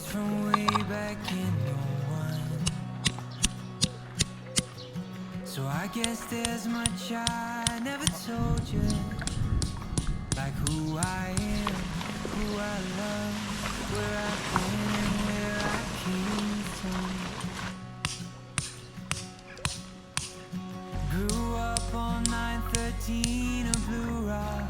from way back in '01. So I guess there's much I never told you, like who I am, who I love, where I've been and where I came from. Grew up on 913 of Blue Rock.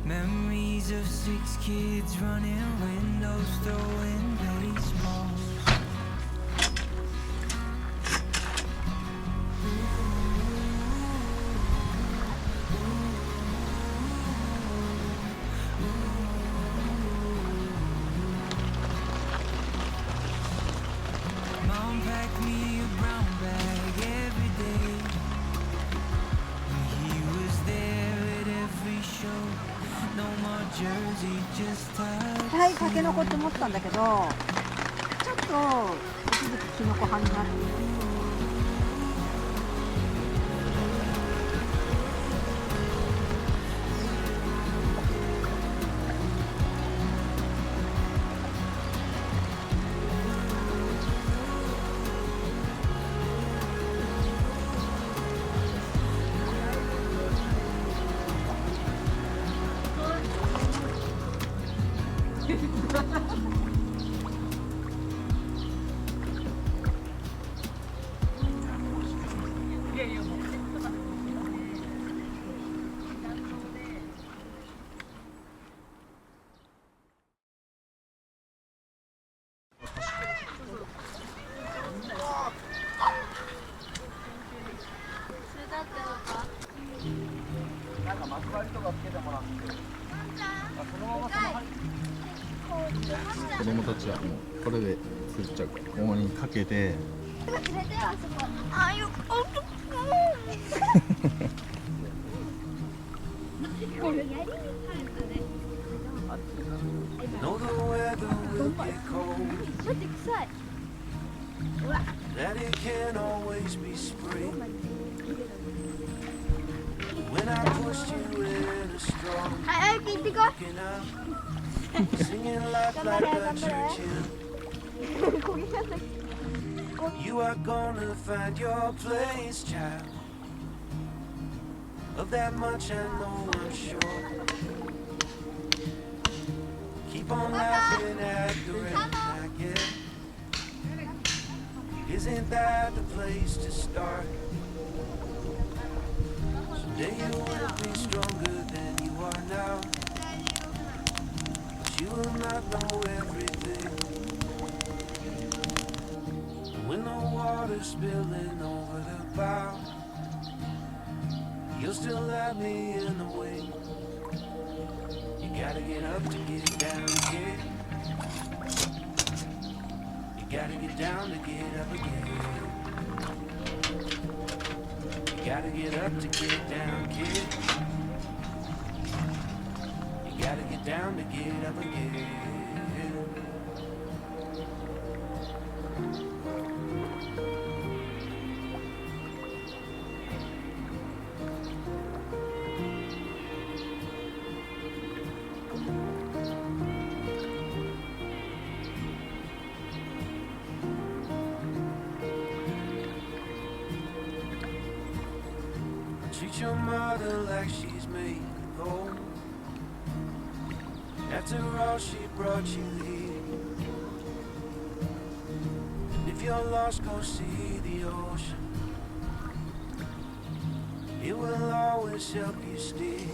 Memories of 6 kids running windows, throwing baseballs. Mom packed me a brown bag every day, and he was there at every show. No more jersey, just touch. はい、タケノコって思ったんだけど、ちょっと一時期キノコ派になって。なんか巻き針とかつけてもらって、そのままその針。子供たちはもうこれで釣っちゃうから、ここにかけて。あよここれやりにくいですね。 Know the weather will get cold, 待って臭い。 that it can't always be spring. When I pushed you in a strong はい、行ってこい。 looking out, singing like a church hymn. 焦げちゃった。 You are gonna find your place, child. Of that much I know, I'm sure. Keep on laughing at the rain I get. Isn't that the place to start? Someday you will be stronger than you are now, but you will not know everything. When the water's spilling over the bow, you'll still have me in the wing. You gotta get up to get down again. You gotta get down to get up again. You gotta get up to get down, kid. You gotta get down to get up again. Treat your mother like she's made of gold. After all, she brought you here. And if you're lost, go see the ocean. It will always help you steer.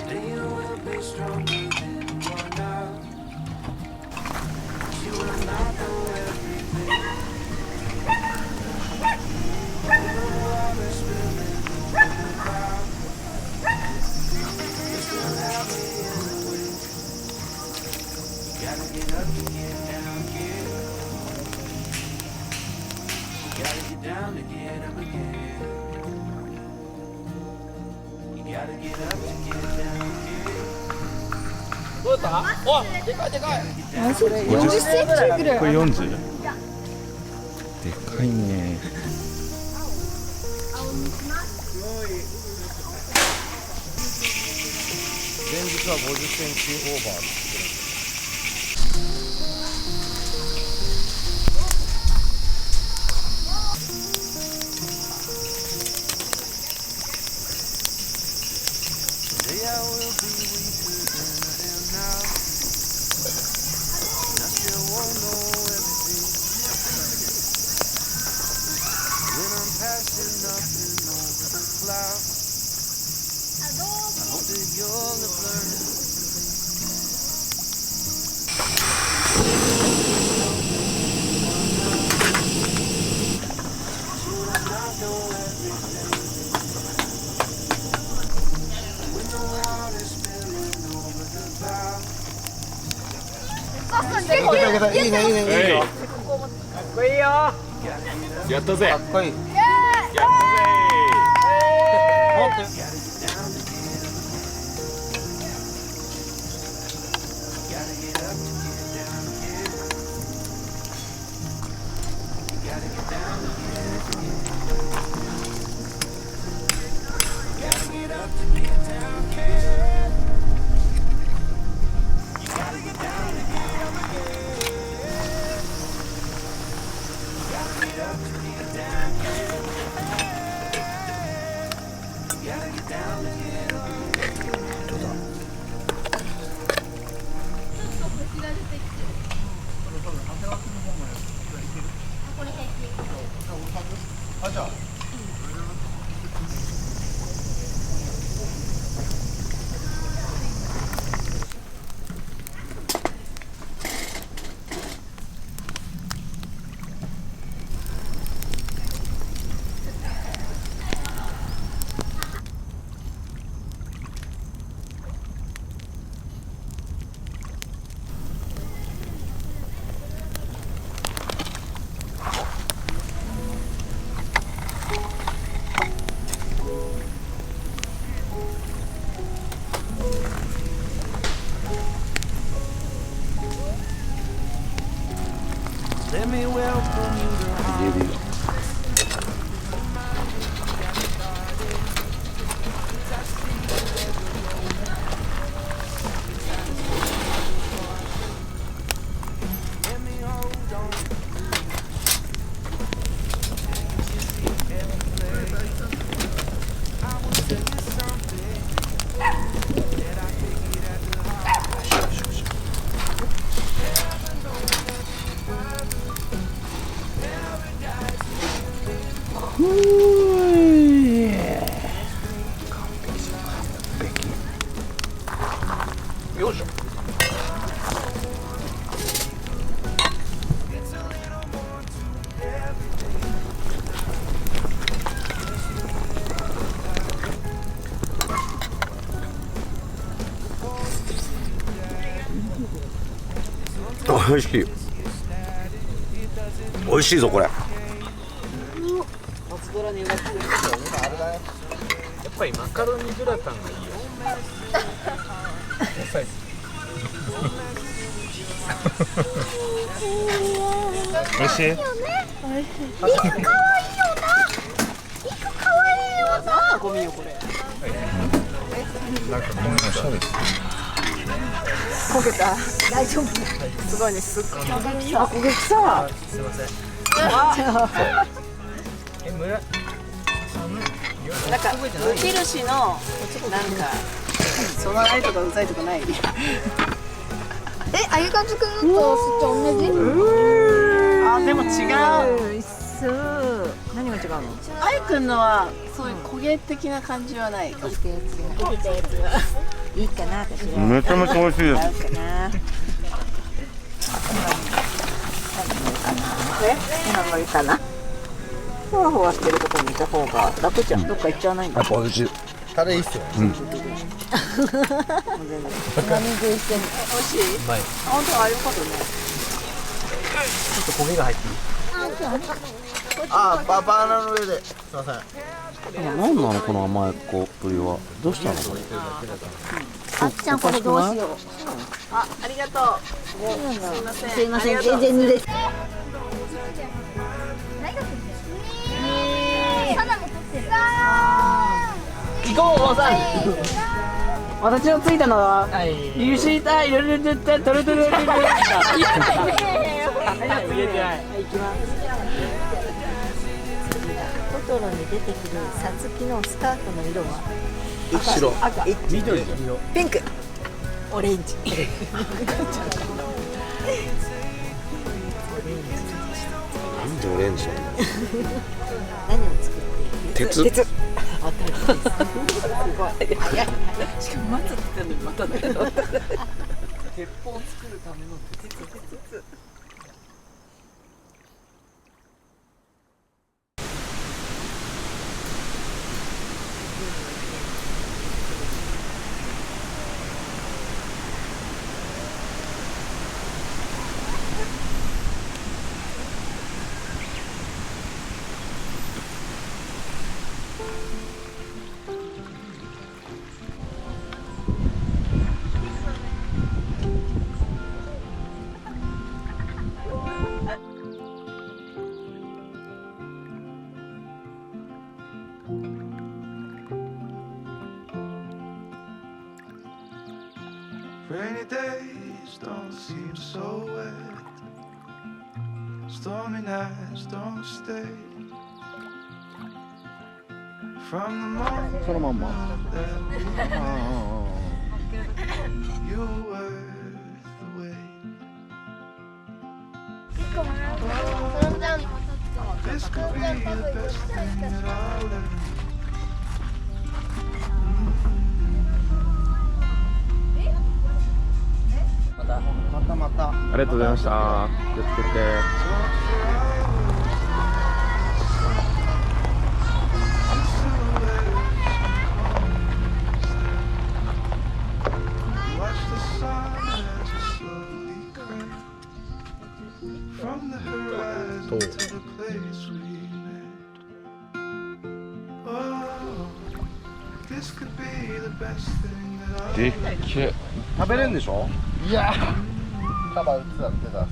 Then you will be stronger than you are now. You will not know everything. Down to get up again. You gotta get up to get down again. どうだった？お、でかいでかい。40センチぐらい。これ 40？ でかいね。前日は50センチオーバーって言ってる。いいねいいねいいよ。かっこいいよ。やったぜ。かっこいい。やったぜ。Let me welcome you to home. よいしょ。おいしい。おいしいぞこれ。やっぱりマカロニグラタンがいいよ。おいしい。肉可愛いよな。肉可愛いよな。ゴミよこれ。なんかこんなシャレ。焦げた。大丈夫。すごいね。すっごい。あ、焦げ臭。すいません。なんか無印のなんかその愛とかうざいとかない。あゆかずくんと同じ？あ、でも違う。一緒。何が違うの？あゆくんのはそういう焦げ的な感じはない。焦げたやつがいいかな私は。めちゃめちゃ美味しいです。合うかな。何がいいかな。ふわふわしてるところにいた方が楽じゃん。どっか行っちゃわないんだ。やっぱ美味しい。タレいいっすよ。何と一緒に。美味しい？うまい。あ、本当あ、よかったね。ちょっと焦げが入っていい。あ、バナナの上で。すいません。なんなのこの甘い子っぷりは。どうしたのこれ。あっちゃんこれどうしよう。あ、ありがとう。すいません。すいません全然濡れて。サナも撮ってる。行こう、おばさん。私のついたのは、ユシタイルルルルトルトルルルル。入れてない。行きます。トトロに出てくるサツキのスカートの色は白赤、緑じゃん。ピンク、オレンジ。なんでオレンジなの？何を作っている？鉄。鉄。当たりです。すごい。しかも松って言ったのにまたね。鉄砲を作るための鉄。Rainy days don't seem so wet. Stormy nights don't stay. From the moment そのまんま。 that あ you were worth the wait. This could be the best thing that I'll ever. またありがとうございました。気をつけて。 Watch the sun as it slowly crept from the horizon to the place we met. Oh, this could be the best thing that I'll でっけ。食べれんでしょ？いやカバー映ってた出た。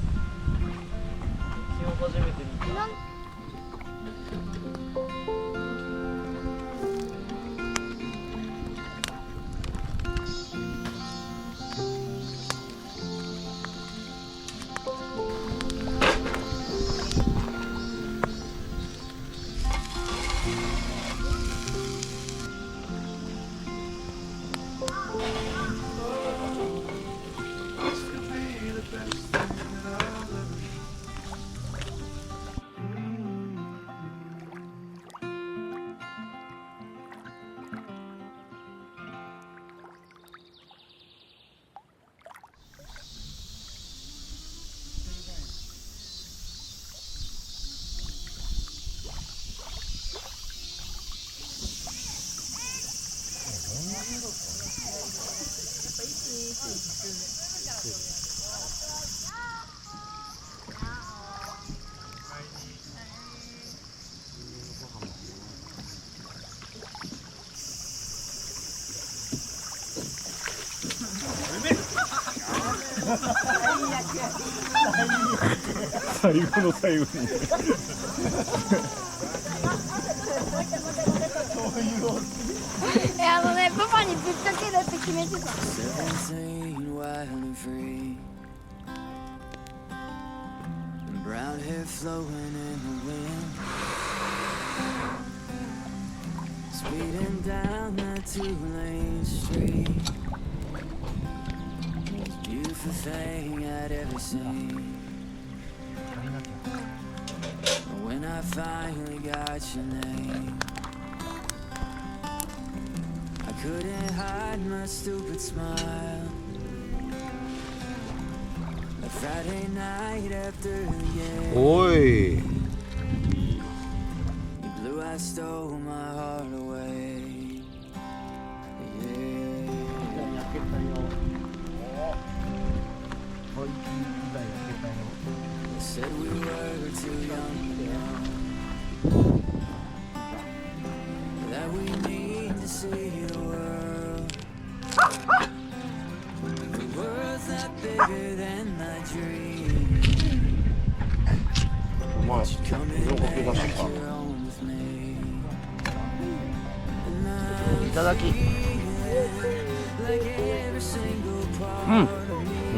最後の最後に。パパにぶっかけるって決めてた。 17, wild and free. And brown hair flowing in the wind. Speeding down that 2-lane street. Most beautiful thing I'd ever seen. But when I finally got your name, I couldn't hide my stupid smile. A Friday night after the game, おい。 you blew, I stole my heart away. Yeah. They said we were too young to know that we need to see the world. The world's not bigger than my dream. お前、 Come and よく make 出した。 your own with me. And いただき。 I'm う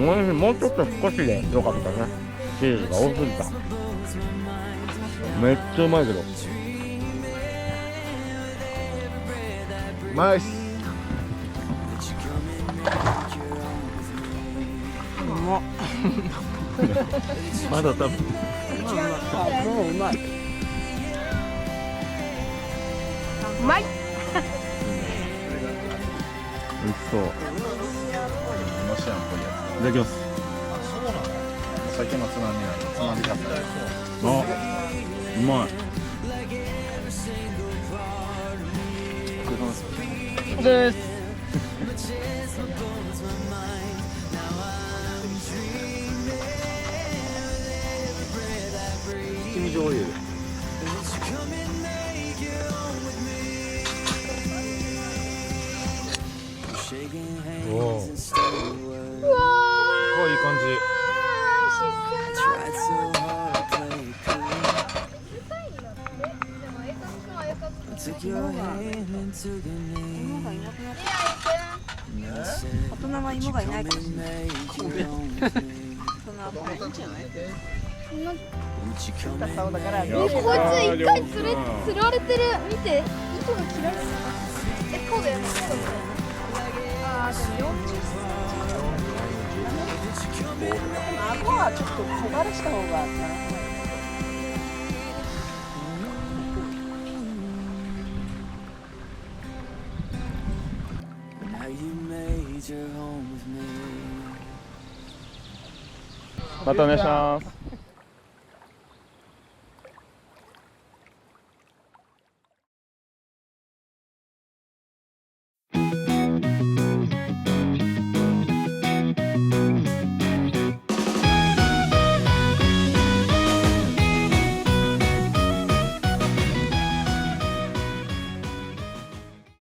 ん、おいしい。もうちょっと少しでよかったね。チーズが多すぎた。めっちゃうまいけど。ナイス。まだ食べて。もううまい。うまい。美味しそう。ロシアンっぽいやつ。いただきます。お酒のつまみなの。つまみかった。あ、うまい。です。七味醤油。おお。すごいいい感じ。Took your hand into the 芋がい night. なくなった大人は芋がいないかもしれない Make you home with me. その後いいんじゃない Would you come and そうだから。こいつ一回釣られてる。見て、糸が切られてる。こうだよね。ああ、でも顎はちょっと尖らした方が。now you made your home with me. またお願いします。